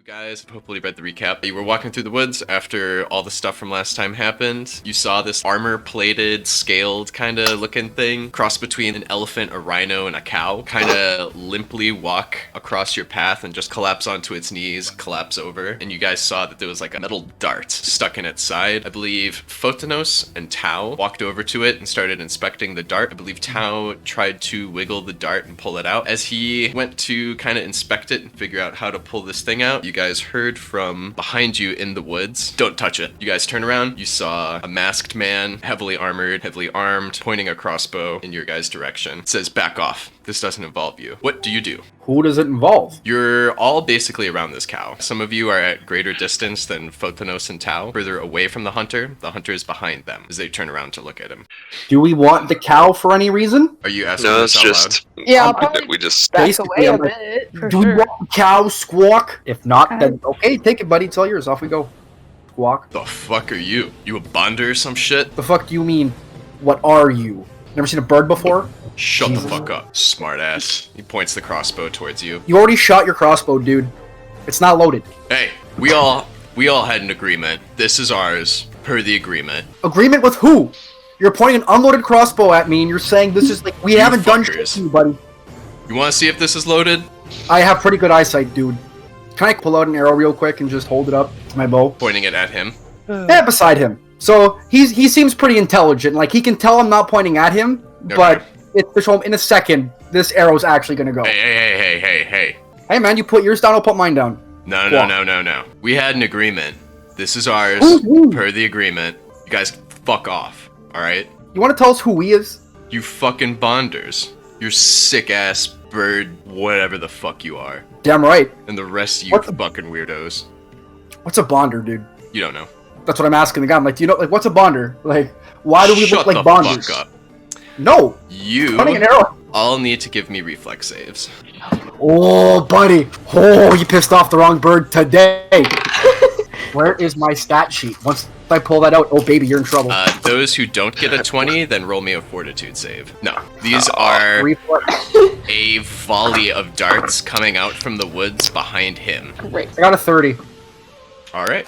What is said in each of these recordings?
You guys have hopefully read the recap. You were walking through the woods after all the stuff from last time happened. You saw this armor-plated, scaled kind of looking thing cross between an elephant, a rhino, and a cow. Kind of limply walk across your path and just collapse onto its knees, collapse over. And you guys saw that there was like a metal dart stuck in its side. I believe Photonos and Tau walked over to it and started inspecting the dart. I believe Tau tried to wiggle the dart and pull it out. As he went to kind of inspect it and figure out how to pull this thing out, you guys heard from behind you in the woods, "Don't touch it." You guys turn around, you saw a masked man, heavily armored, heavily armed, pointing a crossbow in your guys' direction. It says, "Back off. This doesn't involve you." What do you do? Who does it involve? You're all basically around this cow. Some of you are at greater distance than Photonos and Tau, further away from the hunter. The hunter is behind them as they turn around to look at him. Do we want the cow for any reason? Are you asking No, this it's out just Yeah, I'll probably we just back basically, away a I'm like, bit, for Do we sure. want the cow? Squawk? If not, Okay. then okay, take it, buddy. It's all yours. Off we go. Squawk. The fuck are you? You a bonder or some shit? The fuck do you mean? What are you? Never seen a bird before? Shut Jesus. the fuck up, smartass. He points the crossbow towards you. You already shot your crossbow, dude. It's not loaded. Hey, we all had an agreement. This is ours, per the agreement. Agreement with who? You're pointing an unloaded crossbow at me and you're saying this is like, we You haven't done shit fuckers. to you, buddy. You want to see if this is loaded? I have pretty good eyesight, dude. Can I pull out an arrow real quick and just hold it up to my bow? Pointing it at him. Yeah, beside him. So he seems pretty intelligent. Like he can tell I'm not pointing at him, Okay. but it's to show him in a second this arrow's actually gonna go. Hey. Hey man, you put yours down, I'll put mine down. No. We had an agreement. This is ours, Ooh. per the agreement. You guys fuck off, alright? You want to tell us who he is? You fucking bonders. You're sick-ass bird, whatever the fuck you are. Damn right. And the rest of you What the- fucking weirdos. What's a bonder, dude? You don't know. That's what I'm asking the guy. I'm like, do you know, like, what's a bonder? Like, why do we Shut look like the bonders? fuck up. No. You Pointing an arrow. all need to give me reflex saves. Oh, buddy. Oh, you pissed off the wrong bird today. Where is my stat sheet? Once I pull that out, oh baby, you're in trouble. Those who don't get a 20, then roll me a fortitude save. No, these are Reflex. a volley of darts coming out from the woods behind him. Great. I got a 30. All right.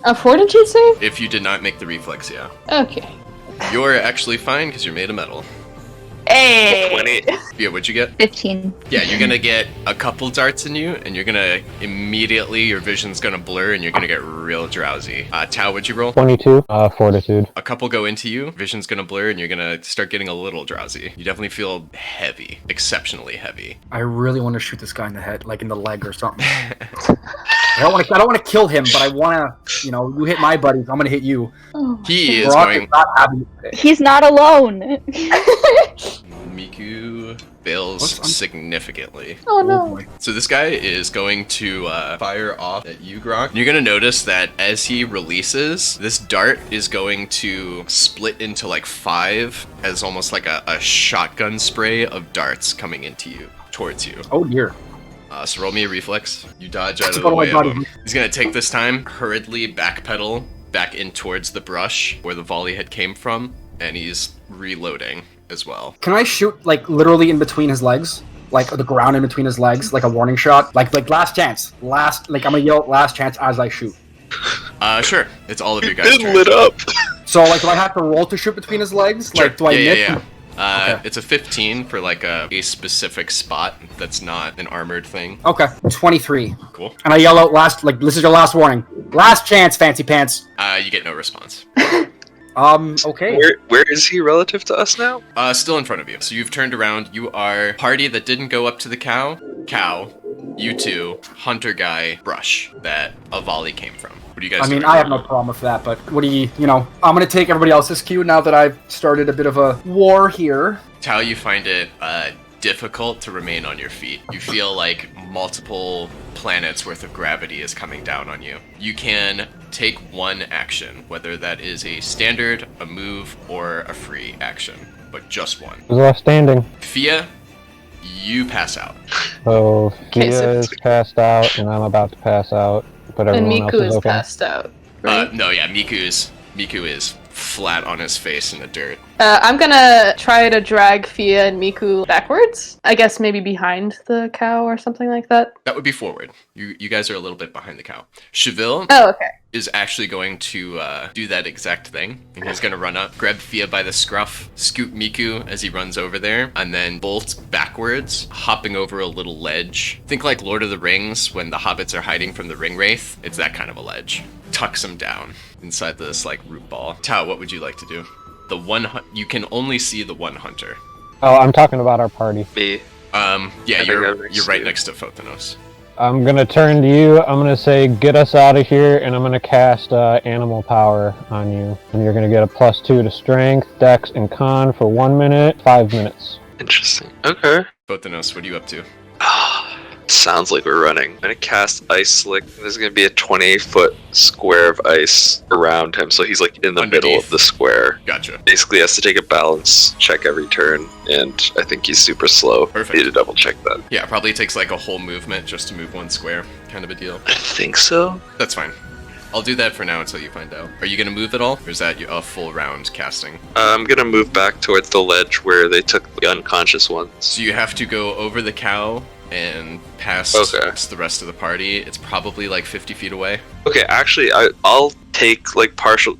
A fortitude save? If you did not make the reflex, yeah. Okay. You're actually fine because you're made of metal. Hey! 20. Yeah, what'd you get? 15. Yeah, you're gonna get a couple darts in you, and you're gonna immediately, your vision's gonna blur, and you're gonna get real drowsy. Tau, what'd you roll? 22, fortitude. A couple go into you, vision's gonna blur, and you're gonna start getting a little drowsy. You definitely feel heavy, exceptionally heavy. I really want to shoot this guy in the head, like in the leg or something. I don't want to kill him, but I want to, you hit my buddies, I'm going to hit you. Oh, He is Brock going... is not having it. He's not alone. Miku fails What's- significantly. oh no. boy. So this guy is going to fire off at you, Grok. You're gonna notice that as he releases, this dart is going to split into like 5 as almost like a shotgun spray of darts coming into you, towards you. Oh dear. So roll me a reflex. You dodge out of Go the to my way of body. him. He's gonna take this time, hurriedly backpedal back in towards the brush where the volley had came from, and he's reloading as well. Can I shoot, like, literally in between his legs? Like, the ground in between his legs? Like a warning shot? Like last chance. I'm going to yell last chance as I shoot. Sure. It's all of your guys' Been turn. lit up. So, like, do I have to roll to shoot between his legs? Sure. Like, do I miss? Yeah. Okay. It's a 15 for like a specific spot that's not an armored thing. Okay. 23. Cool. And I yell out this is your last warning. Last chance, fancy pants. You get no response. Okay. Where is he relative to us now? Still in front of you. So you've turned around. You are party that didn't go up to the cow, you two, hunter guy, brush that a volley came from. What do you guys I mean, doing? I have no problem with that, but what do I'm gonna take everybody else's cue now that I've started a bit of a war here. Tau, you find it difficult to remain on your feet. You feel like multiple planets worth of gravity is coming down on you. You can take one action, whether that is a standard, a move, or a free action, but just one. Who's left standing? Fia, you pass out. So Okay, Fia so- is passed out, and I'm about to pass out, but And everyone else Miku is is okay. passed out. Right? No, yeah, Miku is flat on his face in the dirt. I'm gonna try to drag Fia and Miku backwards. I guess maybe behind the cow or something like that. That would be forward. You guys are a little bit behind the cow. Cheville Oh, okay. is actually going to do that exact thing. And he's going to run up, grab Fia by the scruff, scoop Miku as he runs over there, and then bolt backwards, hopping over a little ledge. Think like Lord of the Rings when the hobbits are hiding from the ring wraith. It's that kind of a ledge. Tucks him down inside this like root ball. Tao, what would you like to do? You can only see the one hunter. Oh, I'm talking about our party. Me. Yeah, I think you're I'm next right to you. next to Photonos. I'm gonna turn to you. I'm gonna say, get us out of here, and I'm gonna cast animal power on you. And you're gonna get a +2 to strength, dex, and con for 1 minute, 5 minutes. Interesting. Okay. Photonos, what are you up to? Sounds like we're running. I'm gonna cast Ice Slick. There's gonna be a 20-foot square of ice around him, so he's like in the middle Underneath. of the square. Gotcha. Basically has to take a balance check every turn, and I think he's super slow. Perfect. Need to double check that. Yeah, probably takes like a whole movement just to move one square, kind of a deal. I think so. That's fine. I'll do that for now until you find out. Are you gonna move at all, or is that a full round casting? I'm gonna move back towards the ledge where they took the unconscious ones. So you have to go over the cow and past Okay. the rest of the party. It's probably like 50 feet away. Okay, actually, I'll take like partial.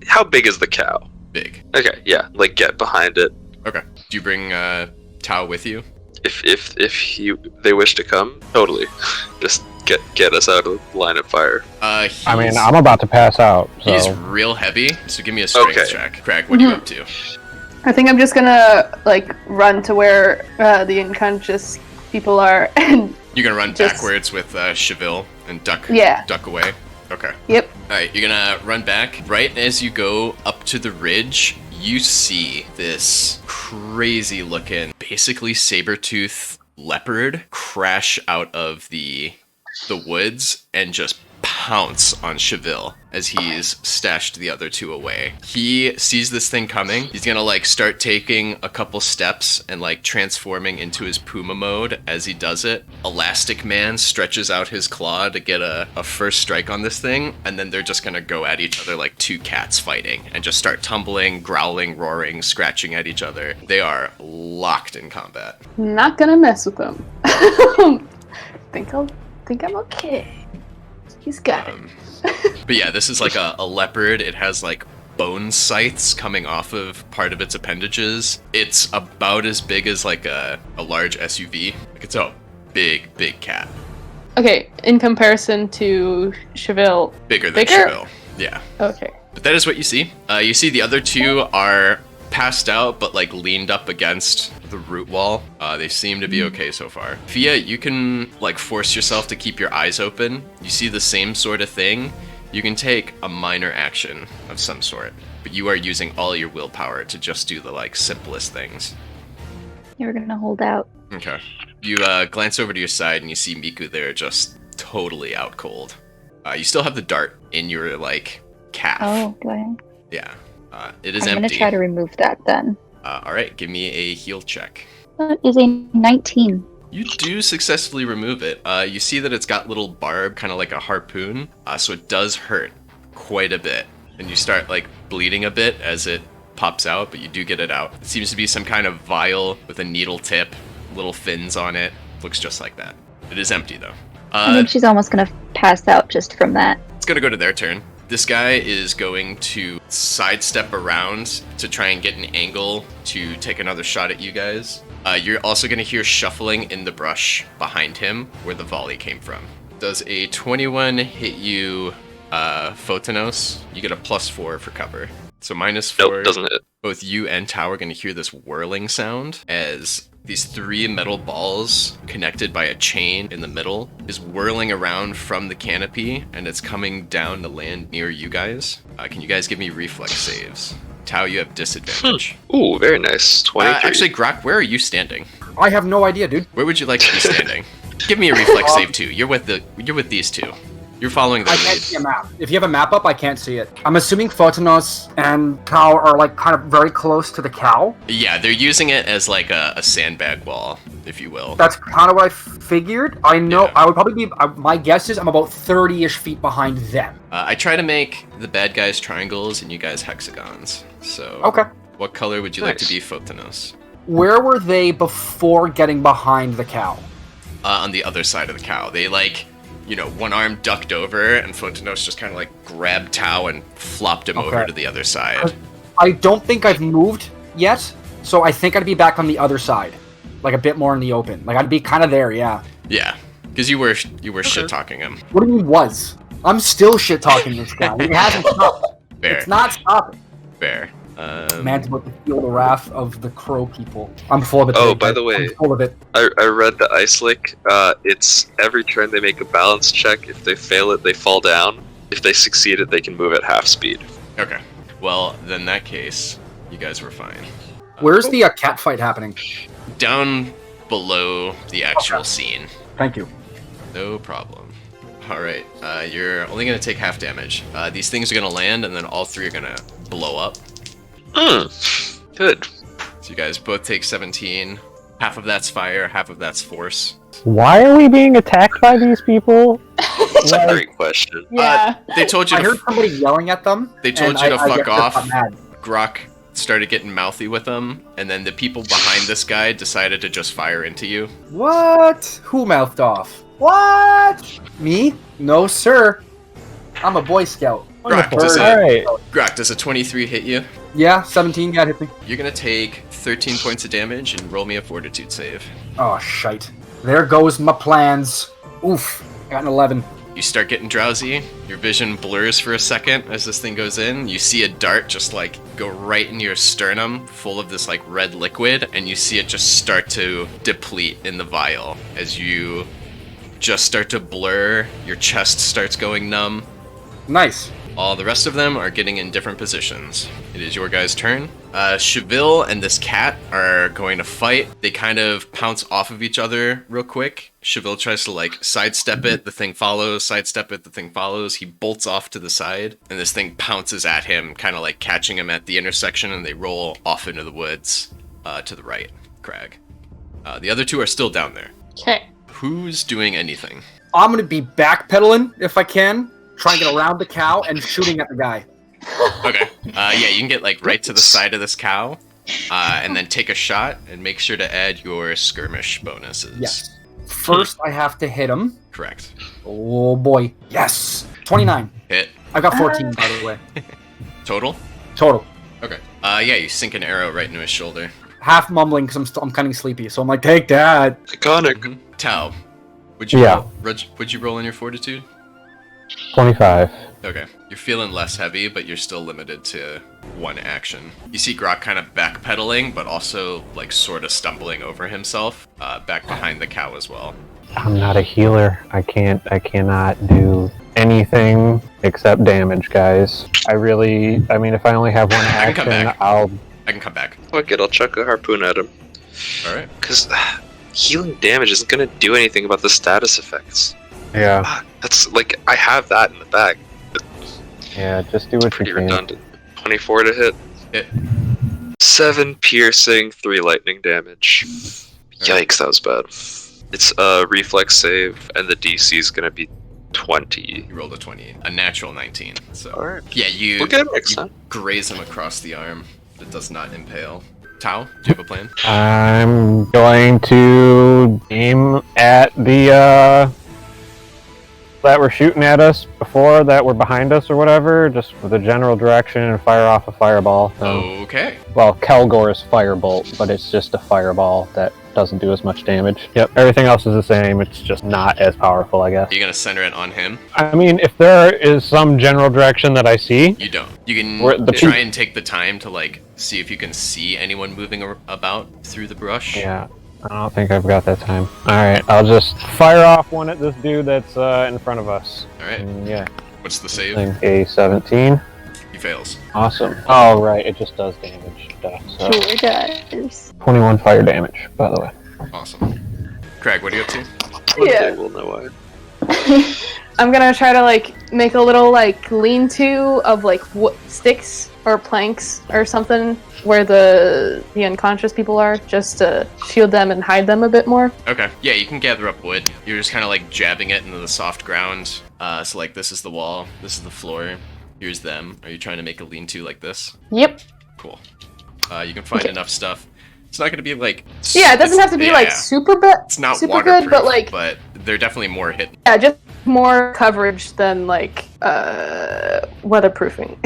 How big is the cow? Big. Okay, yeah, like get behind it. Okay. Do you bring Tao with you? If they wish to come, totally. Just get us out of the line of fire. I mean, I'm about to pass out, He's so... real heavy, so give me a strength Okay. check. Craig, what are you up to? I think I'm just gonna like run to where the unconscious people are and You're gonna run Just- backwards with Cheville and duck away. Okay. yep. Alright, you're gonna run back. Right as you go up to the ridge, you see this crazy looking, basically saber-tooth leopard crash out of the woods and just pounce on Cheville as he's stashed the other two away. He sees this thing coming. He's gonna like start taking a couple steps and like transforming into his Puma mode as he does it. Elastic Man stretches out his claw to get a first strike on this thing, and then they're just gonna go at each other like two cats fighting and just start tumbling, growling, roaring, scratching at each other. They are locked in combat. Not gonna mess with them. think I'm okay. He's got it. But yeah, this is like a leopard. It has like bone scythes coming off of part of its appendages. It's about as big as like a large SUV. Like it's a big cat. Okay, in comparison to Cheville. Bigger than Bigger? Cheville. Yeah. Okay. But that is what you see. You see the other two are passed out, but like leaned up against the root wall. They seem to be okay so far. Fia, you can like force yourself to keep your eyes open. You see the same sort of thing. You can take a minor action of some sort, but you are using all your willpower to just do the like simplest things. You're gonna hold out. Okay. You glance over to your side and you see Miku there just totally out cold. You still have the dart in your like calf. Oh, do I? Yeah. It is I'm empty. gonna try to remove that then. All right, give me a heal check. That is a 19. You do successfully remove it. You see that it's got little barb, kind of like a harpoon, so it does hurt quite a bit. And you start like bleeding a bit as it pops out, but you do get it out. It seems to be some kind of vial with a needle tip, little fins on it. Looks just like that. It is empty though. I think she's almost gonna pass out just from that. It's gonna go to their turn. This guy is going to sidestep around to try and get an angle to take another shot at you guys. You're also going to hear shuffling in the brush behind him where the volley came from. Does a 21 hit you, Photonos? You get a +4 for cover. So -4. Nope, doesn't hit. Both you and Tao are going to hear this whirling sound as these 3 metal balls connected by a chain in the middle is whirling around from the canopy, and it's coming down to land near you guys. Can you guys give me reflex saves? Tao, you have disadvantage. Ooh, very nice. 23. Actually, Grok, where are you standing? I have no idea, dude. Where would you like to be standing? Give me a reflex save too. You're with these two. You're following their I can't lead. see a map. If you have a map up, I can't see it. I'm assuming Photonos and Cow are like kind of very close to the cow. Yeah, they're using it as like a sandbag wall, if you will. That's kind of what I figured. I know Yeah. I would probably be. My guess is I'm about 30-ish feet behind them. I try to make the bad guys triangles and you guys hexagons. So, Okay. what color would you like to Nice. be, Photonos? Where were they before getting behind the cow? On the other side of the cow. They like, one arm ducked over, and Photonos just kind of like grabbed Tau and flopped him over Okay. to the other side. I don't think I've moved yet, so I think I'd be back on the other side, like a bit more in the open. Like I'd be kind of there, yeah. Yeah, because you were shit talking him. What do you mean was? I'm still shit talking this guy. It hasn't stopped. Fair, It's not stopping. fair. Man's about to feel the wrath of the crow people. I'm full of it. Oh, today, by guys. the way- I'm full of it. I read the ice lick. It's every turn they make a balance check. If they fail it, they fall down. If they succeed it, they can move at half speed. Okay. Well, then in that case, you guys were fine. Where's the cat fight happening? Down below the actual scene. Thank you. No problem. Alright, you're only going to take half damage. These things are going to land, and then all three are going to blow up. Good. So you guys both take 17. Half of that's fire, half of that's force. Why are we being attacked by these people? That's a great question. Yeah. They told you I to heard somebody yelling at them. They told and you to I fuck guess they got off. mad. Grok started getting mouthy with them, and then the people behind this guy decided to just fire into you. What? Who mouthed off? What? Me? No, sir. I'm a Boy Scout. Grok, does All a, right. Grok, does a 23 hit you? Yeah, 17 got hit me. You're gonna take 13 points of damage and roll me a fortitude save. Oh, shite. There goes my plans. Oof. Got an 11. You start getting drowsy, your vision blurs for a second as this thing goes in. You see a dart just like go right into your sternum, full of this like red liquid, and you see it just start to deplete in the vial as you just start to blur, your chest starts going numb. Nice. All the rest of them are getting in different positions. It is your guys' turn. Cheville and this cat are going to fight. They kind of pounce off of each other real quick. Cheville tries to like sidestep it, the thing follows, sidestep it, the thing follows. He bolts off to the side, and this thing pounces at him, kind of like catching him at the intersection, and they roll off into the woods to the right, Crag. The other two are still down there. Okay. Who's doing anything? I'm gonna be backpedaling if I can, trying to get around the cow and shooting at the guy. Okay. Yeah, you can get like right to the side of this cow, and then take a shot, and make sure to add your skirmish bonuses. Yes. First, I have to hit him. Correct. Oh boy. Yes. 29. Hit. I got 14, by the way. Total? Total. Okay. Yeah, you sink an arrow right into his shoulder. Half mumbling because I'm kind of sleepy, so I'm like, take that. Iconic. Tau, would you Yeah. roll, would you roll in your fortitude? 25. Okay. You're feeling less heavy, but you're still limited to one action. You see Grok kind of backpedaling, but also like sort of stumbling over himself, back behind the cow as well. I'm not a healer. I cannot do anything except damage, guys. I mean, if I only have one I can come action, back. I can come back. Fuck it, I'll chuck a harpoon at him. Alright. Because healing damage isn't gonna do anything about the status effects. Yeah, That's like, I have that in the bag. yeah, just do what Pretty you can. redundant. 24 to hit. Hit. 7 piercing, 3 lightning damage. Yikes, that was bad. It's a reflex save, and the DC is gonna be 20. You rolled a 20. A natural 19. So Alright. yeah, you, We'll get it next you time. graze him across the arm. It does not impale. Tau, do you have a plan? I'm going to aim at the that were shooting at us before, that were behind us or whatever, just with a general direction, and fire off a fireball. Okay. Well, Kelgor's firebolt, but it's just a fireball that doesn't do as much damage. Yep, everything else is the same, it's just not as powerful, I guess. Are you gonna center it on him? I mean, if there is some general direction that I see, You don't. You can The try and take the time to like see if you can see anyone moving about through the brush. yeah, I don't think I've got that time. Alright, I'll just fire off one at this dude that's in front of us. All right. And yeah, What's the save? I think a 17. He fails. Awesome. Oh, right, it just does damage. Duh. So, Sure does. 21 fire damage, by the way. Awesome. Craig, what are you up to? One Yeah. day we'll know why. I'm gonna try to like make a little like lean-to of like sticks or planks or something where the unconscious people are, just to shield them and hide them a bit more. Okay. Yeah, you can gather up wood. You're just kind of like jabbing it into the soft ground. So like this is the wall, this is the floor. Here's them. Are you trying to make a lean-to like this? Yep. Cool. You can find enough stuff. It's not gonna be like. Yeah, it doesn't have to be like super It's not super waterproof, good, but like. But they're definitely more hidden. Yeah, just more coverage than like weatherproofing.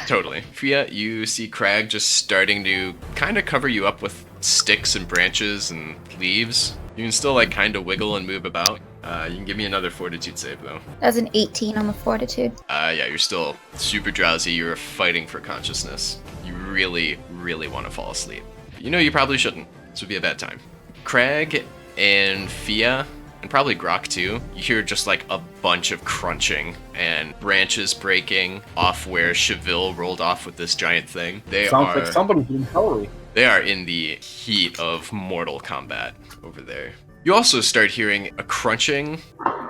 Totally. Fia, you see Crag just starting to kind of cover you up with sticks and branches and leaves. You can still like kind of wiggle and move about. You can give me another fortitude save though. That's an 18 on the fortitude. Yeah, you're still super drowsy. You're fighting for consciousness. You really, really want to fall asleep. You know you probably shouldn't. This would be a bad time. Crag and Fia, and probably Grok too, you hear just like a bunch of crunching and branches breaking off where Cheville rolled off with this giant thing. Sounds like somebody's being hungry. They are in the heat of mortal combat over there. You also start hearing a crunching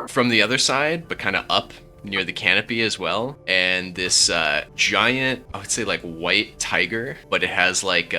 from the other side, but kind of up near the canopy as well. And this giant, I would say like white tiger, but it has like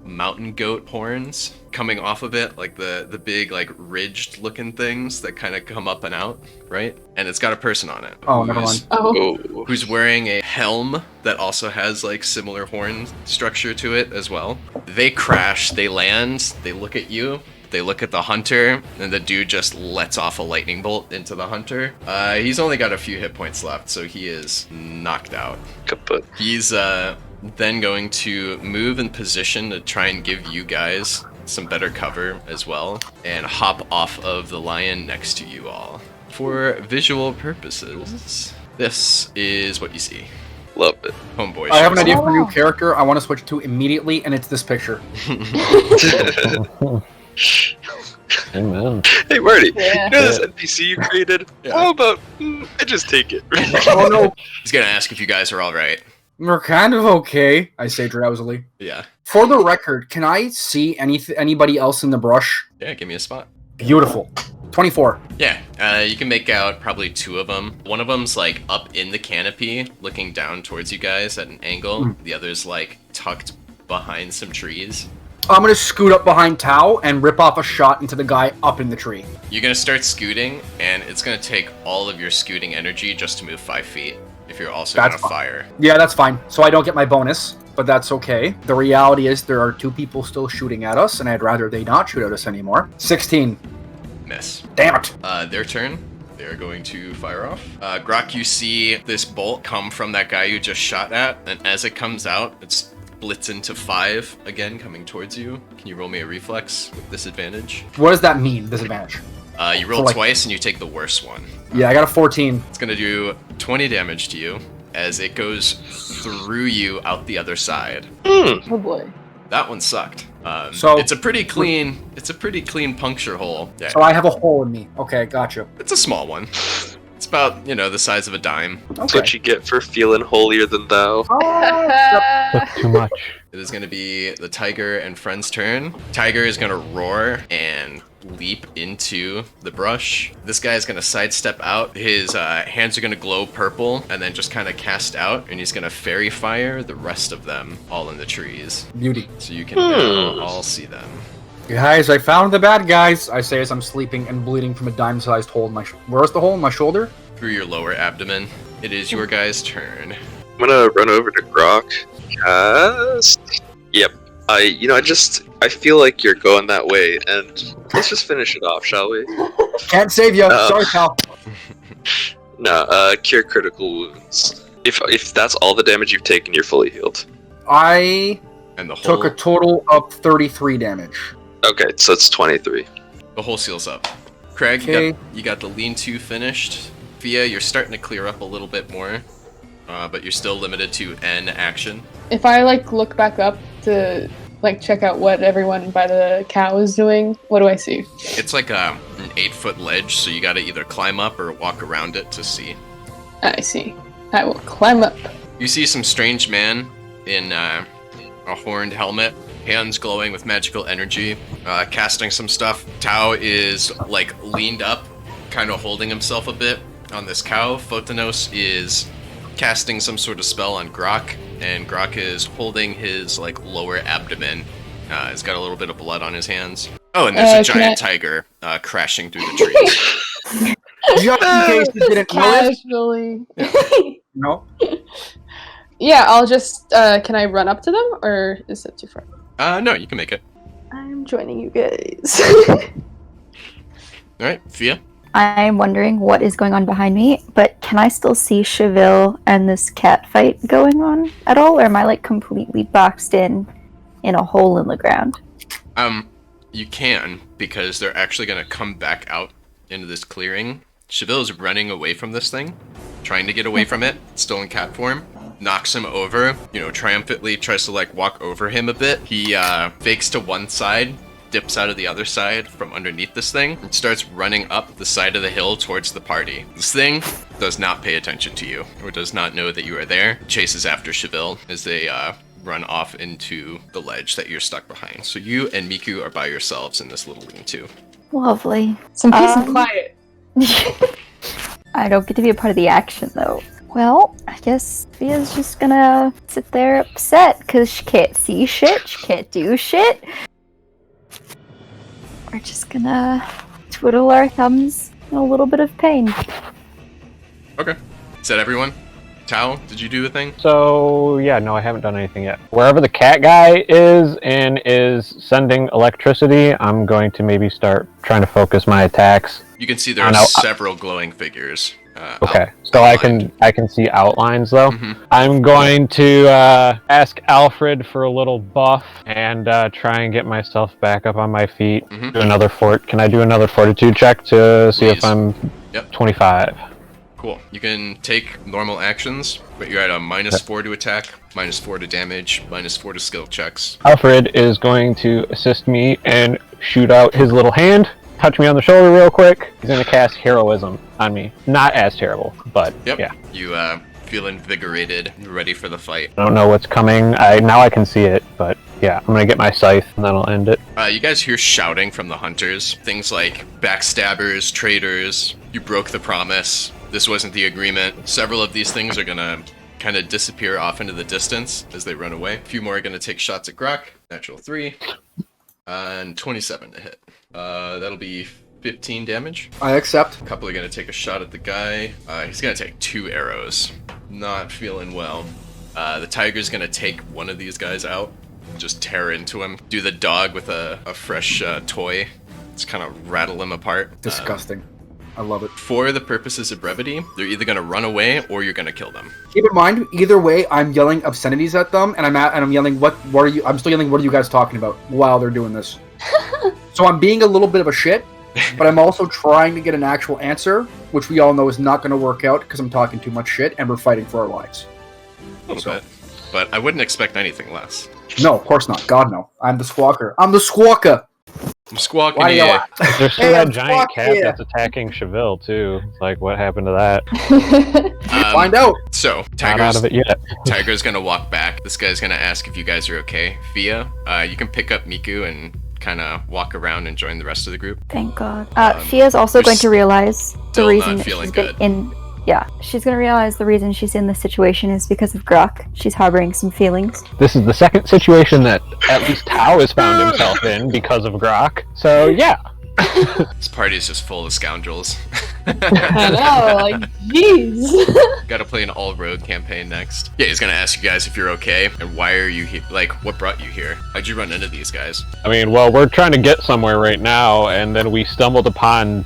mountain goat horns coming off of it, like the big like ridged looking things that kind of come up and out, right? And it's got a person on it. Oh, never mind. Oh. Who's wearing a helm that also has like similar horn structure to it as well. They crash, they land, they look at you. They look at the hunter, and the dude just lets off a lightning bolt into the hunter. He's only got a few hit points left, so he is knocked out. Kaput. He's then going to move in position to try and give you guys some better cover as well, and hop off of the lion next to you all. For visual purposes, this is what you see. Love it. Homeboy. I have an shows idea up. for a new character I want to switch to immediately, and it's this picture. Amen. Hey Marty, Yeah. you know this NPC you created? Yeah. How about I just take it? Oh no, He's gonna ask if you guys are all right. we're kind of okay, I say drowsily. Yeah. For the record, can I see anybody else in the brush? Yeah, give me a spot. Beautiful. 24. Yeah, you can make out probably two of them. One of them's like up in the canopy, looking down towards you guys at an angle. The other's like tucked behind some trees. I'm gonna scoot up behind Tao and rip off a shot into the guy up in the tree. You're gonna start scooting, and it's gonna take all of your scooting energy just to move 5 feet. If you're also That's gonna fine. fire. Yeah, that's fine. So I don't get my bonus, but that's okay. The reality is there are two people still shooting at us, and I'd rather they not shoot at us anymore. 16. Miss. Damn it. Their turn. They're going to fire off. Grok, you see this bolt come from that guy you just shot at, and as it comes out, it's splits into 5 again, coming towards you. Can you roll me a reflex with disadvantage? What does that mean, disadvantage? You roll So, like- twice and you take the worst one. Yeah, I got a 14. It's gonna do 20 damage to you as it goes through you out the other side. Oh boy. That one sucked. So- it's a pretty clean puncture hole. Yeah, So I have a hole in me. Okay, gotcha. it's a small one. It's about, the size of a dime. That's what you get for feeling holier than thou. That's too much. It is going to be the tiger and friend's turn. Tiger is going to roar and leap into the brush. This guy is going to sidestep out. His hands are going to glow purple and then just kind of cast out, and he's going to fairy fire the rest of them all in the trees. Beauty. So you can now all see them. Guys, I found the bad guys, I say as I'm sleeping and bleeding from a dime-sized hole in my... Where's the hole in my shoulder? Through your lower abdomen. It is your guy's turn. I'm gonna run over to Grok. Cast. Yep. I feel like you're going that way, and let's just finish it off, shall we? Can't save you. Sorry, pal. No, cure critical wounds. If that's all the damage you've taken, you're fully healed. I And the hole, took a total of 33 damage. Okay, so it's 23. the hole seals up. Craig, Okay. you got the lean-to finished. Fia, you're starting to clear up a little bit more, but you're still limited to N action. If I like look back up to like check out what everyone by the cow is doing, what do I see? It's like an 8-foot ledge, so you gotta either climb up or walk around it to see. I see. I will climb up. You see some strange man in a horned helmet, hands glowing with magical energy, casting some stuff. Tao is like leaned up, kind of holding himself a bit, on this cow. Photonos is casting some sort of spell on Grok, and Grok is holding his like lower abdomen. He's got a little bit of blood on his hands. Oh, and there's a giant tiger crashing through the trees. Just in case you didn't know it. Casually. No. Yeah, I'll just. Can I run up to them, or is it too far? No, you can make it. I'm joining you guys. All right, Fia. I'm wondering what is going on behind me, but can I still see Cheville and this cat fight going on at all, or am I like completely boxed in a hole in the ground? You can, because they're actually gonna come back out into this clearing. Cheville's running away from this thing, trying to get away from it, still in cat form. Knocks him over, triumphantly tries to like walk over him a bit. He fakes to one side, dips out of the other side from underneath this thing, and starts running up the side of the hill towards the party. This thing does not pay attention to you, or does not know that you are there. Chases after Cheville as they run off into the ledge that you're stuck behind. So you and Miku are by yourselves in this little lean-to. Lovely. Some peace and quiet. I don't get to be a part of the action though. Well, I guess Fia's just gonna sit there upset because she can't see shit, she can't do shit. We're just gonna twiddle our thumbs in a little bit of pain. Okay. Is that everyone? Tao, did you do a thing? So, yeah, no, I haven't done anything yet. Wherever the cat guy is and is sending electricity, I'm going to maybe start trying to focus my attacks. You can see there are several glowing figures. Okay, so I can see outlines though. Mm-hmm. I'm going to ask Alfred for a little buff and try and get myself back up on my feet. Mm-hmm. Do another Can I do another fortitude check to see if I'm 25? Cool. You can take normal actions, but you're at a -4 to attack, -4 to damage, -4 to skill checks. Alfred is going to assist me and shoot out his little hand. Touch me on the shoulder real quick. He's gonna cast heroism on me. Not as terrible, but yeah. You feel invigorated, ready for the fight. I don't know what's coming. Now I can see it, but yeah, I'm gonna get my scythe and then I'll end it. You guys hear shouting from the hunters. Things like backstabbers, traitors, you broke the promise, this wasn't the agreement. Several of these things are gonna kind of disappear off into the distance as they run away. A few more are gonna take shots at Grok. Natural 3. And 27 to hit. That'll be 15 damage. I accept. A couple are gonna take a shot at the guy. He's gonna take 2 arrows. Not feeling well. The tiger's gonna take one of these guys out. Just tear into him. Do the dog with a fresh toy. Just kind of rattle him apart. Disgusting. I love it. For the purposes of brevity, they're either gonna run away or you're gonna kill them. Keep in mind, either way, I'm yelling obscenities at them, and I'm yelling, what are you? I'm still yelling, what are you guys talking about while they're doing this? So I'm being a little bit of a shit, but I'm also trying to get an actual answer, which we all know is not going to work out because I'm talking too much shit and we're fighting for our lives. A little bit, but I wouldn't expect anything less. No, of course not. God no. I'm the squawker. I'm the squawker. I'm squawking Why do you here. laugh? There's still Hey, that I'm giant cat fuck yeah. that's attacking Cheville too. It's like, what happened to that? Find out. So, Not out of it yet. Tiger's gonna walk back. This guy's gonna ask if you guys are okay. Fia, you can pick up Miku and kind of walk around and join the rest of the group. Thank God. Fia's also you're going to realize the still reason not that feeling she's good. in. Yeah, she's gonna realize the reason she's in this situation is because of Grok. She's harboring some feelings. This is the second situation that at least Tao has found himself in because of Grok. So yeah. This party is just full of scoundrels. I know, like, jeez. Gotta play an all-road campaign next. Yeah, he's gonna ask you guys if you're okay, and why are you here? Like, what brought you here? How'd you run into these guys? I mean, well, we're trying to get somewhere right now, and then we stumbled upon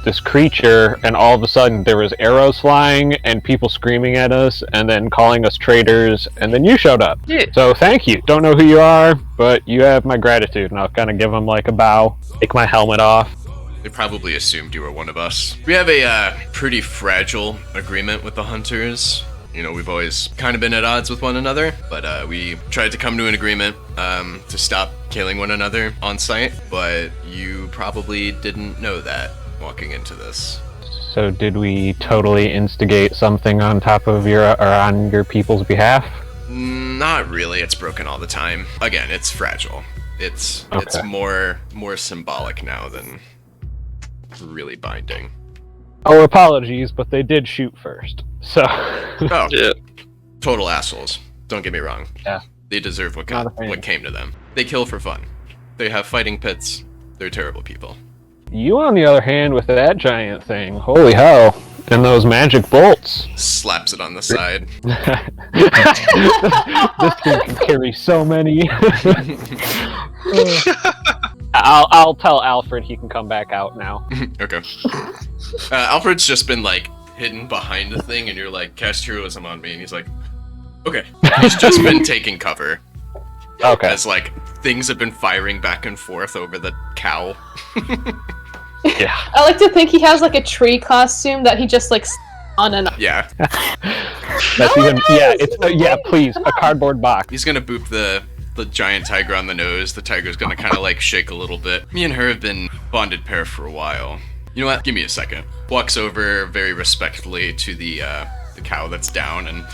this creature, and all of a sudden there was arrows flying and people screaming at us and then calling us traitors, and then you showed up. Yeah. So thank you. Don't know who you are, but you have my gratitude, and I'll kind of give them like a bow, take my helmet off. They probably assumed you were one of us. We have a pretty fragile agreement with the hunters. You know, we've always kind of been at odds with one another, but we tried to come to an agreement to stop killing one another on sight, but you probably didn't know that walking into this. So did we totally instigate something on top of on your people's behalf? Not really. It's broken all the time. Again, it's fragile. It's Okay. more symbolic now than really binding. Our apologies, but they did shoot first. So. Oh, Yeah. total assholes. Don't get me wrong. Yeah. They deserve what Not a fan. came to them. They kill for fun. They have fighting pits. They're terrible people. You, on the other hand, with that giant thing, holy hell. And those magic bolts. Slaps it on the side. This thing can carry so many. I'll tell Alfred he can come back out now. Okay. Alfred's just been like hidden behind the thing, and you're like, cast heroism on me, and he's like, okay. He's just been taking cover Okay. as like things have been firing back and forth over the cow. Yeah. I like to think he has like a tree costume that he just like on and Yeah. That's even. Yeah. It's yeah. Please, a cardboard box. He's gonna boop the giant tiger on the nose. The tiger's gonna kind of like shake a little bit. Me and her have been bonded pair for a while. You know what? Give me a second. Walks over very respectfully to the cow that's down and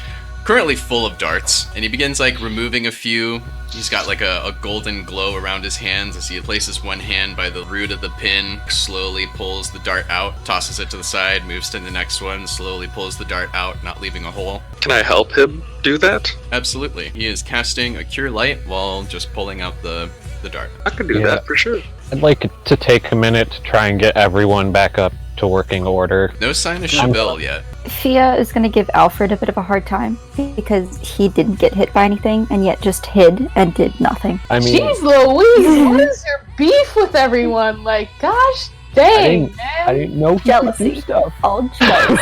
currently full of darts, and he begins like removing a few. He's got like a golden glow around his hands as he places one hand by the root of the pin, slowly pulls the dart out, tosses it to the side, moves to the next one, slowly pulls the dart out, not leaving a hole. Can I help him do that? Absolutely. He is casting a Cure Light while just pulling out the dart. I can do Yeah. that for sure. I'd like to take a minute to try and get everyone back up to working order. No sign of Chevelle yet. Fia is going to give Alfred a bit of a hard time because he didn't get hit by anything and yet just hid and did nothing. I mean, Jeez Louise, what is your beef with everyone? Like, gosh dang, I man. didn't know Jealousy. stuff. All jealous.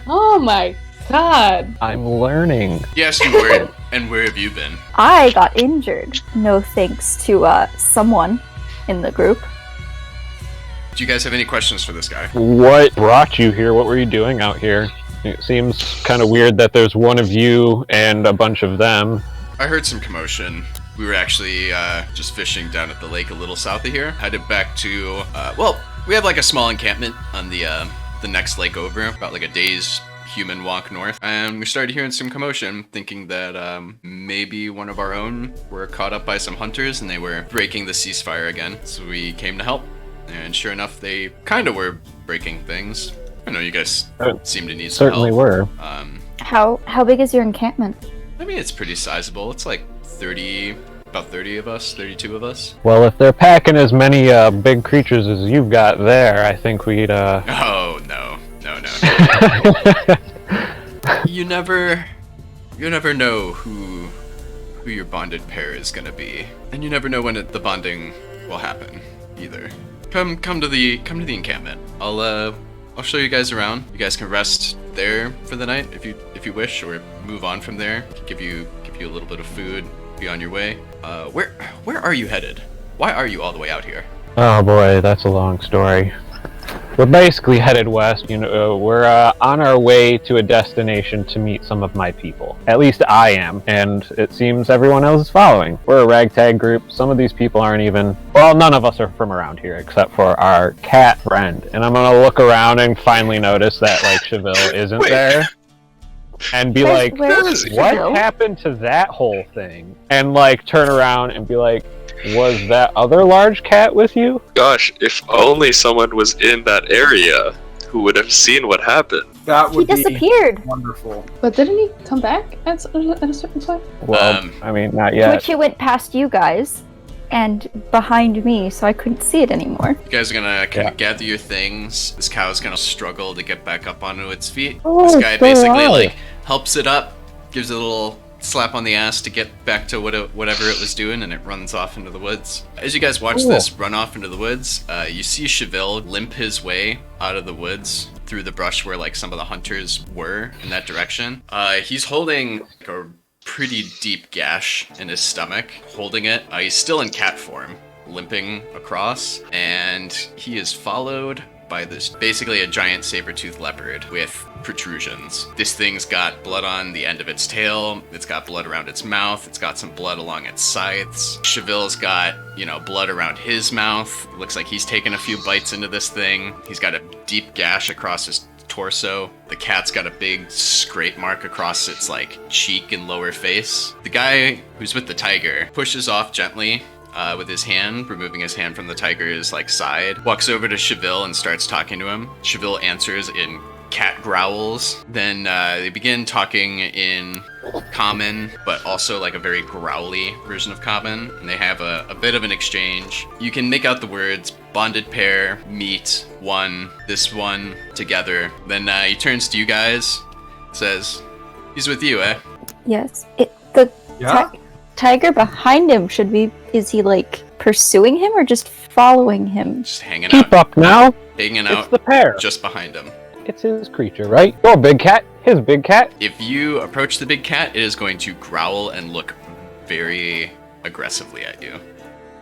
Oh my god. I'm learning. Yes, you were. And where have you been? I got injured. No thanks to someone in the group. Do you guys have any questions for this guy? What brought you here? What were you doing out here? It seems kind of weird that there's one of you and a bunch of them. I heard some commotion. We were actually just fishing down at the lake a little south of here. Headed back to, we have like a small encampment on the next lake over, about like a day's human walk north. And we started hearing some commotion, thinking that maybe one of our own were caught up by some hunters and they were breaking the ceasefire again. So we came to help. And sure enough, they kind of were breaking things. I know you guys seem to need some help. Certainly were. How big is your encampment? I mean, it's pretty sizable. It's like about 30 of us, 32 of us. Well, if they're packing as many big creatures as you've got there, I think we'd. Oh, no. You never know who your bonded pair is gonna be, and you never know when the bonding will happen either. Come to the encampment. I'll show you guys around. You guys can rest there for the night if you wish, or move on from there. Give you a little bit of food. Be on your way. Where are you headed? Why are you all the way out here? Oh boy, that's a long story. We're basically headed west. You know, we're on our way to a destination to meet some of my people. At least I am, and it seems everyone else is following. We're a ragtag group. Some of these people aren't even... Well, none of us are from around here, except for our cat friend. And I'm gonna look around and finally notice that, like, Chevelle isn't Wait. there. And be like, Where's what Chevelle? happened to that whole thing? And, like, turn around and be like, was that other large cat with you? Gosh, if only someone was in that area who would have seen what happened. That He would be disappeared. wonderful. But didn't he come back at a certain point? Well, I mean, not yet. Which he went past you guys and behind me, so I couldn't see it anymore. You guys are gonna kind of gather your things. This cow's gonna struggle to get back up onto its feet. Oh, This guy so basically high. like helps it up, gives it a little slap on the ass to get back to whatever it was doing, and it runs off into the woods. As you guys watch Cool. this run off into the woods, you see Chevelle limp his way out of the woods through the brush where like some of the hunters were in that direction. He's holding like a pretty deep gash in his stomach, holding it. He's still in cat form, limping across, and he is followed by this basically a giant saber-toothed leopard with protrusions. This thing's got blood on the end of its tail, it's got blood around its mouth, it's got some blood along its sides. Chevelle's got, blood around his mouth. Looks like he's taken a few bites into this thing. He's got a deep gash across his torso. The cat's got a big scrape mark across its like cheek and lower face. The guy who's with the tiger pushes off gently with his hand, removing his hand from the tiger's like side. Walks over to Cheville and starts talking to him. Cheville answers in cat growls. Then they begin talking in common, but also like a very growly version of common. And they have a bit of an exchange. You can make out the words bonded pair, meet, one, this one, together. Then he turns to you guys, says, he's with you, eh? Yes. The Yeah. tiger behind him, is he like pursuing him or just following him? Just hanging Keep out, up now. hanging It's out the pair. just behind him. It's his creature, right? Your big cat. His big cat. If you approach the big cat, it is going to growl and look very aggressively at you.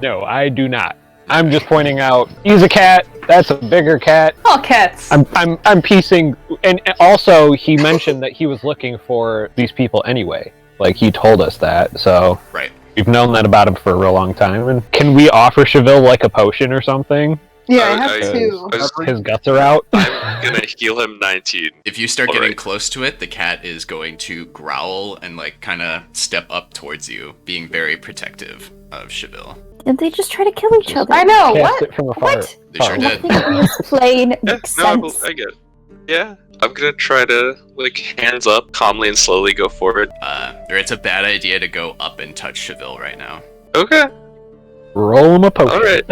No, I do not. I'm just pointing out he's a cat. That's a bigger cat. All cats. I'm piecing, and also he mentioned that he was looking for these people anyway. Like he told us that, so Right. we've known that about him for a real long time. And can we offer Cheville like a potion or something? Yeah, I- I have I- two. I was His guts are out. I'm gonna heal him 19. If you start getting Alright. close to it, the cat is going to growl and like kind of step up towards you, being very protective of Cheville. Didn't they just try to kill each other? I know. Cast What? it from afar. What? They sure did. Nothing on this plane Yeah, makes no, sense. I get it. Yeah, I'm gonna try to, like, hands up, calmly and slowly go forward. Or it's a bad idea to go up and touch Cheville right now. Okay, Roll him a potion. alright.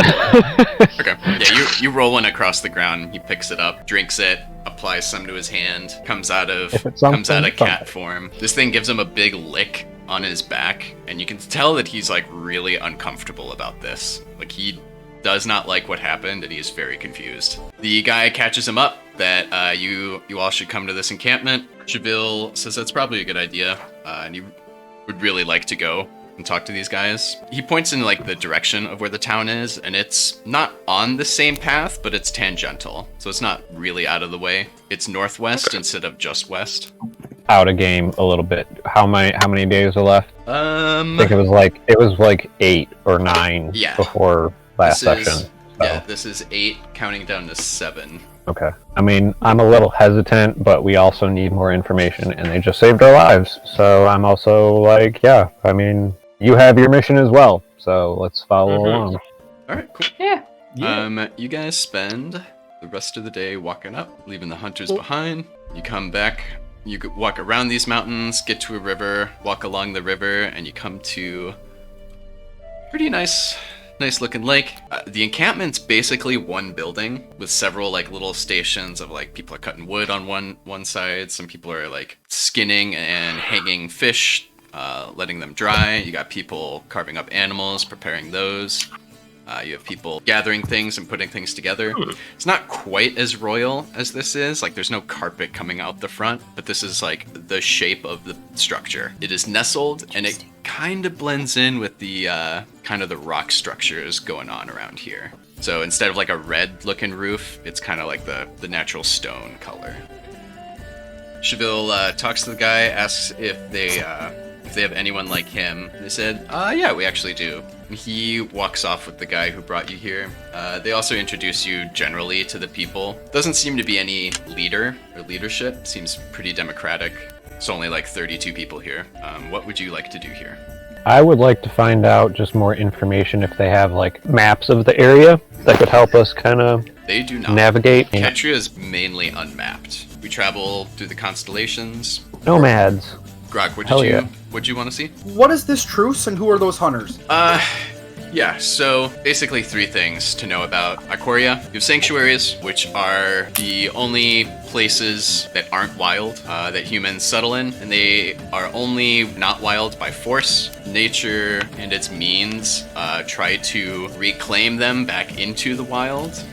Okay. Yeah, you roll one across the ground. He picks it up, drinks it, applies some to his hand, comes out of If it's something, cat something. form. This thing gives him a big lick on his back, and you can tell that he's like really uncomfortable about this. Like he does not like what happened, and he is very confused. The guy catches him up that you all should come to this encampment. Cheville says that's probably a good idea, and he would really like to go and talk to these guys. He points in like the direction of where the town is, and it's not on the same path, but it's tangential, so it's not really out of the way. It's northwest instead of just west. Out of game a little bit. How many days are left? I think it was like 8 or 9 Yeah. before last This is- session. Yeah, this is 8, counting down to 7. Okay. I mean, I'm a little hesitant, but we also need more information, and they just saved our lives. So I'm also like, yeah, I mean, you have your mission as well, so let's follow Mhm. along. All right, cool. Yeah. You guys spend the rest of the day walking up, leaving the hunters behind. You come back, you walk around these mountains, get to a river, walk along the river, and you come to pretty nice looking lake. The encampment's basically one building with several like little stations of like people are cutting wood on one side. Some people are like skinning and hanging fish, letting them dry. You got people carving up animals, preparing those. You have people gathering things and putting things together. It's not quite as royal as this is. Like, there's no carpet coming out the front, but this is like the shape of the structure. It is nestled, and it kind of blends in with the kind of the rock structures going on around here. So instead of like a red-looking roof, it's kind of like the natural stone color. Cheville talks to the guy, asks if they have anyone like him. They said, yeah, we actually do. He walks off with the guy who brought you here. They also introduce you generally to the people. Doesn't seem to be any leader or leadership. Seems pretty democratic. It's only like 32 people here. What would you like to do here? I would like to find out just more information if they have like maps of the area that could help us kind of They do not. navigate. Ketria is mainly unmapped. We travel through the constellations. Nomads. Grog, what Hell did yeah. you want to see? What is this truce, and who are those hunters? Yeah, so basically 3 things to know about IKORIA. You have sanctuaries, which are the only places that aren't wild, that humans settle in, and they are only not wild by force. Nature and its means try to reclaim them back into the wild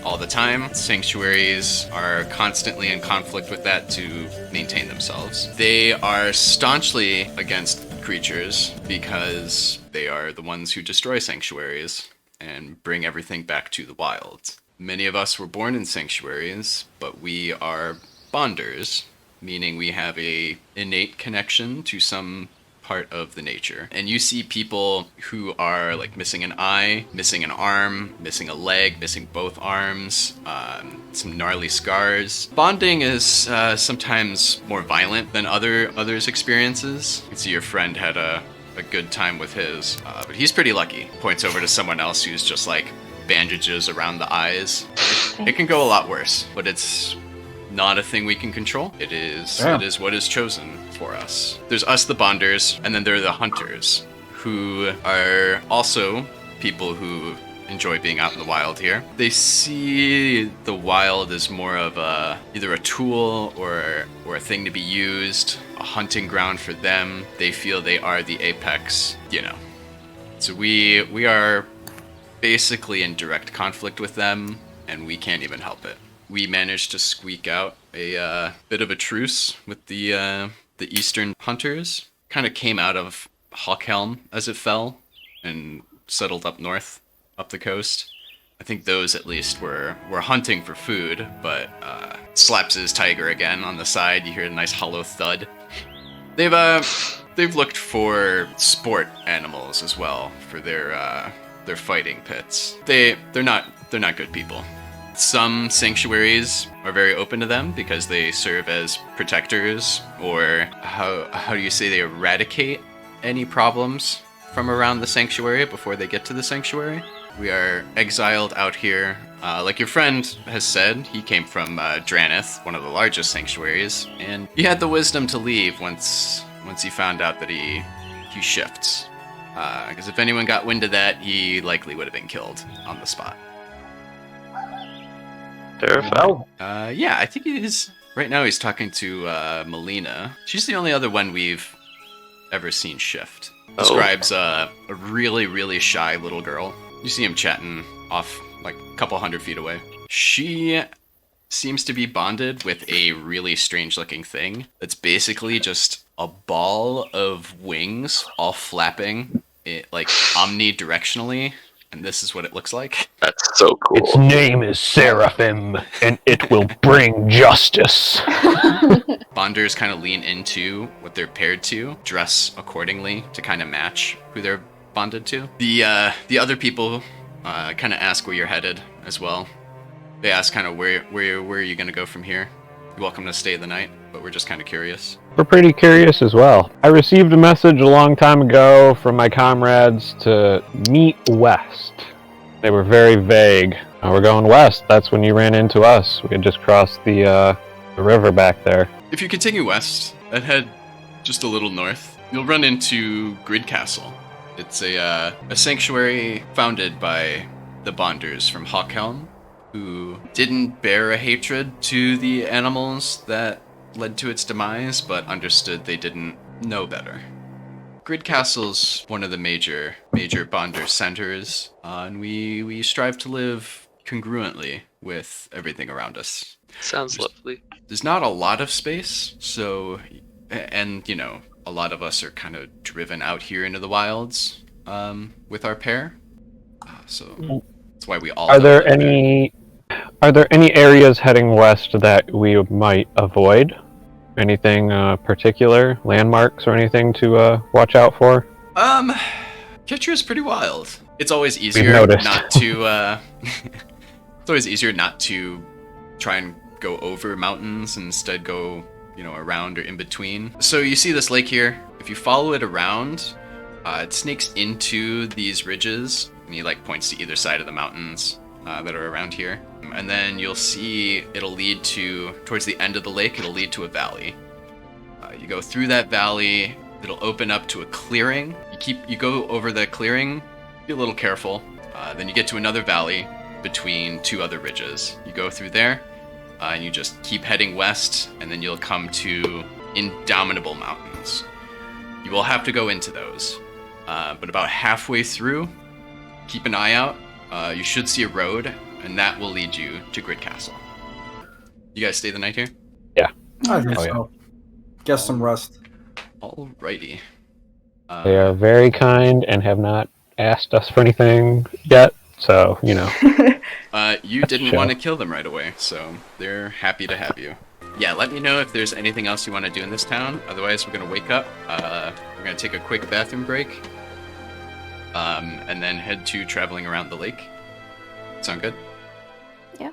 all the time. Sanctuaries are constantly in conflict with that to maintain themselves. They are staunchly against creatures because they are the ones who destroy sanctuaries and bring everything back to the wild. Many of us were born in sanctuaries, but we are bonders, meaning we have a innate connection to some part of the nature. And you see people who are like missing an eye, missing an arm, missing a leg, missing both arms, some gnarly scars. Bonding is sometimes more violent than others' experiences. You can see your friend had a a good time with his, but he's pretty lucky. Points over to someone else who's just like bandages around the eyes. It can go a lot worse, but it's not a thing we can control. It is what is chosen for us. There's us, the Bonders, and then there are the Hunters, who are also people who enjoy being out in the wild here. They see the wild as more of either a tool or a thing to be used, a hunting ground for them. They feel they are the apex, you know. So we are basically in direct conflict with them, and we can't even help it. We managed to squeak out a bit of a truce with the Eastern Hunters. Kind of came out of Hawkhelm as it fell and settled up north, up the coast. I think those at least were hunting for food, but slaps his tiger again on the side. You hear a nice hollow thud. They've looked for sport animals as well for their fighting pits. They're not good people. Some sanctuaries are very open to them because they serve as protectors, or how do you say, they eradicate any problems from around the sanctuary before they get to the sanctuary. We are exiled out here. Like your friend has said, he came from Dranith, one of the largest sanctuaries, and he had the wisdom to leave once he found out that he shifts. Because if anyone got wind of that, he likely would have been killed on the spot. Terrifying. Yeah, I think he is. Right now he's talking to Melina. She's the only other one we've ever seen shift. Describes a really, really shy little girl. You see him chatting off like a couple 100 feet away. She seems to be bonded with a really strange looking thing that's basically just a ball of wings all flapping like omnidirectionally, and this is what it looks like. That's so cool. Its name is Seraphim, and it will bring justice. Bonders kind of lean into what they're paired to, dress accordingly to kind of match who they're bonded to. The other people kind of ask where you're headed as well. They ask kind of where are you going to go from here? You're welcome to stay the night, but we're just kind of curious. We're pretty curious as well. I received a message a long time ago from my comrades to meet west. They were very vague. We're going west. That's when you ran into us. We had just crossed the river back there. If you continue west and head just a little north, you'll run into Grid Castle. It's a sanctuary founded by the Bonders from Hawkhelm, who didn't bear a hatred to the animals that led to its demise, but understood they didn't know better. Grid Castle's one of the major Bonder centers, and we strive to live congruently with everything around us. Sounds lovely. There's not a lot of space, so, and you know, a lot of us are kind of driven out here into the wilds with our pair. So that's why we all. Are there any areas heading west that we might avoid? Anything particular, landmarks or anything to watch out for? Kitcher is pretty wild. It's always easier not to. It's always easier not to try and go over mountains and instead go, you know, around or in between. So you see this lake here. If you follow it around, it snakes into these ridges, and he like points to either side of the mountains that are around here. And then you'll see it'll lead to, towards the end of the lake, it'll lead to a valley. You go through that valley, it'll open up to a clearing. You go over the clearing, be a little careful. Then you get to another valley between two other ridges. You go through there, and you just keep heading west, and then you'll come to Indomitable Mountains. You will have to go into those, but about halfway through, keep an eye out. You should see a road, and that will lead you to Grid Castle. You guys stay the night here? Yeah. I think Oh, so. Get some rest. Alrighty. They are very kind and have not asked us for anything yet, so, you know. You didn't want to kill them right away, so they're happy to have you. Yeah, let me know if there's anything else you want to do in this town. Otherwise, we're going to wake up. We're going to take a quick bathroom break. And then head to traveling around the lake. Sound good? Yeah.